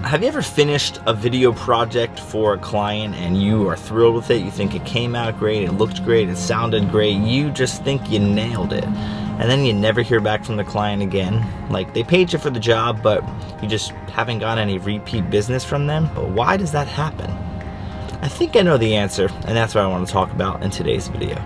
Have you ever finished a video project for a client and you are thrilled with it? You think it came out great, it looked great, it sounded great, you just think you nailed it. And then you never hear back from the client again. Like, they paid you for the job, but you just haven't got any repeat business from them. But why does that happen? I think I know the answer, and that's what I want to talk about in today's video.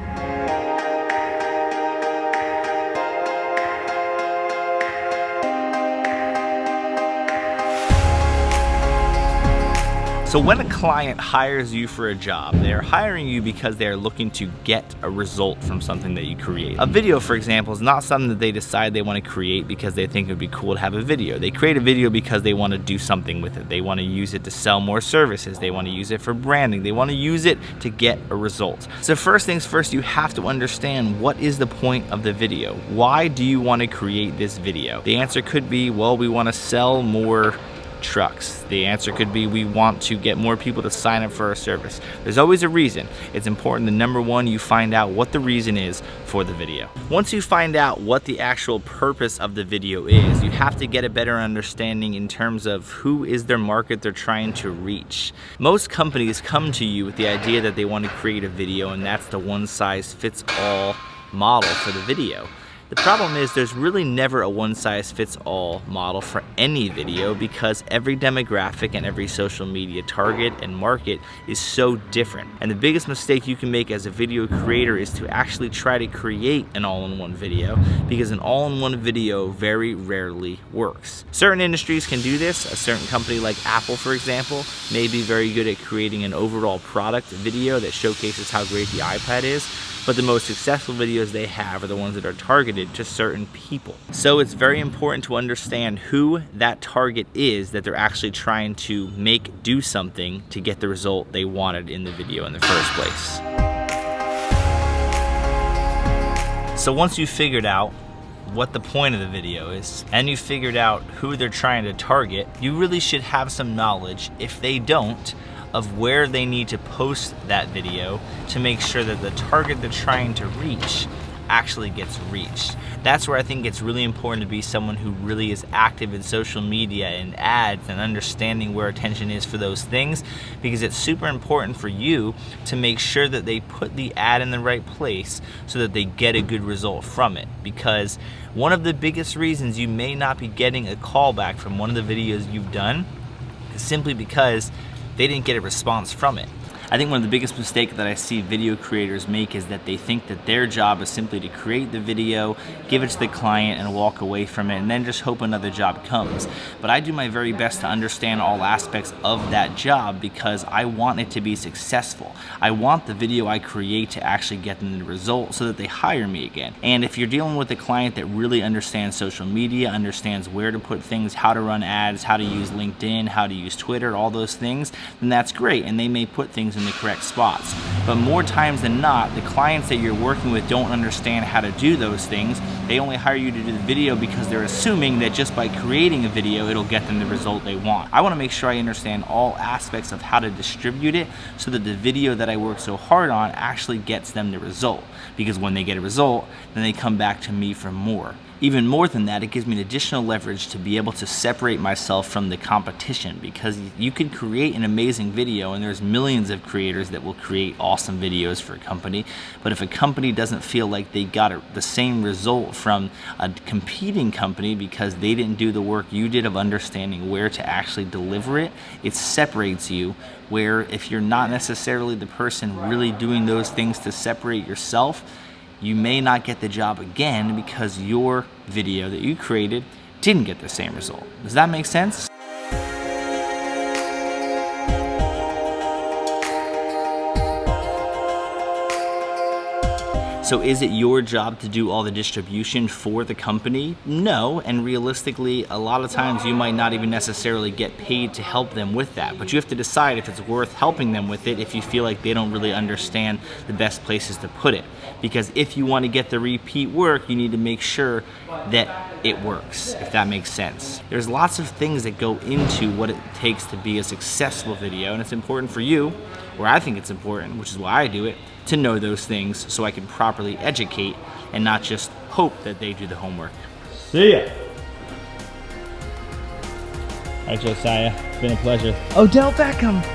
So when a client hires you for a job, they're hiring you because they're looking to get a result from something that you create. A video, for example, is not something that they decide they want to create because they think it would be cool to have a video. They create a video because they want to do something with it. They want to use it to sell more services. They want to use it for branding. They want to use it to get a result. So first things first, you have to understand, what is the point of the video? Why do you want to create this video? The answer could be, well, we want to sell more trucks. The answer could be, we want to get more people to sign up for our service. There's always a reason. It's important that, number one, you find out what the reason is for the video. Once you find out what the actual purpose of the video is, you have to get a better understanding in terms of who is their market they're trying to reach. Most companies come to you with the idea that they want to create a video, and that's the one-size-fits-all model for the video. The problem is, there's really never a one-size-fits-all model for any video, because every demographic and every social media target and market is so different. And the biggest mistake you can make as a video creator is to actually try to create an all-in-one video, because an all-in-one video very rarely works. Certain industries can do this. A certain company like Apple, for example, may be very good at creating an overall product video that showcases how great the iPad is. But the most successful videos they have are the ones that are targeted to certain people. So it's very important to understand who that target is that they're actually trying to make do something to get the result they wanted in the video in the first place. So once you've figured out what the point of the video is, and you figured out who they're trying to target, you really should have some knowledge, if they don't, of where they need to post that video to make sure that the target they're trying to reach actually gets reached. That's where I think it's really important to be someone who really is active in social media and ads and understanding where attention is for those things, because it's super important for you to make sure that they put the ad in the right place so that they get a good result from it. Because one of the biggest reasons you may not be getting a call back from one of the videos you've done is simply because they didn't get a response from it. I think one of the biggest mistakes that I see video creators make is that they think that their job is simply to create the video, give it to the client, and walk away from it, and then just hope another job comes. But I do my very best to understand all aspects of that job, because I want it to be successful. I want the video I create to actually get them the result so that they hire me again. And if you're dealing with a client that really understands social media, understands where to put things, how to run ads, how to use LinkedIn, how to use Twitter, all those things, then that's great, and they may put things in the correct spots. But more times than not, the clients that you're working with don't understand how to do those things. They only hire you to do the video because they're assuming that just by creating a video, it'll get them the result they want. I want to make sure I understand all aspects of how to distribute it so that the video that I work so hard on actually gets them the result. Because when they get a result, then they come back to me for more. Even more than that, it gives me an additional leverage to be able to separate myself from the competition, because you can create an amazing video, and there's millions of creators that will create awesome videos for a company, but if a company doesn't feel like they got the same result from a competing company because they didn't do the work you did of understanding where to actually deliver it, it separates you. Where if you're not necessarily the person really doing those things to separate yourself, you may not get the job again because your video that you created didn't get the same result. Does that make sense? So is it your job to do all the distribution for the company? No, and realistically, a lot of times you might not even necessarily get paid to help them with that, but you have to decide if it's worth helping them with it if you feel like they don't really understand the best places to put it. Because if you want to get the repeat work, you need to make sure that it works, if that makes sense. There's lots of things that go into what it takes to be a successful video, and it's important for you, or I think it's important, which is why I do it, to know those things so I can properly educate and not just hope that they do the homework. See ya. All right, Josiah, it's been a pleasure. Odell Beckham.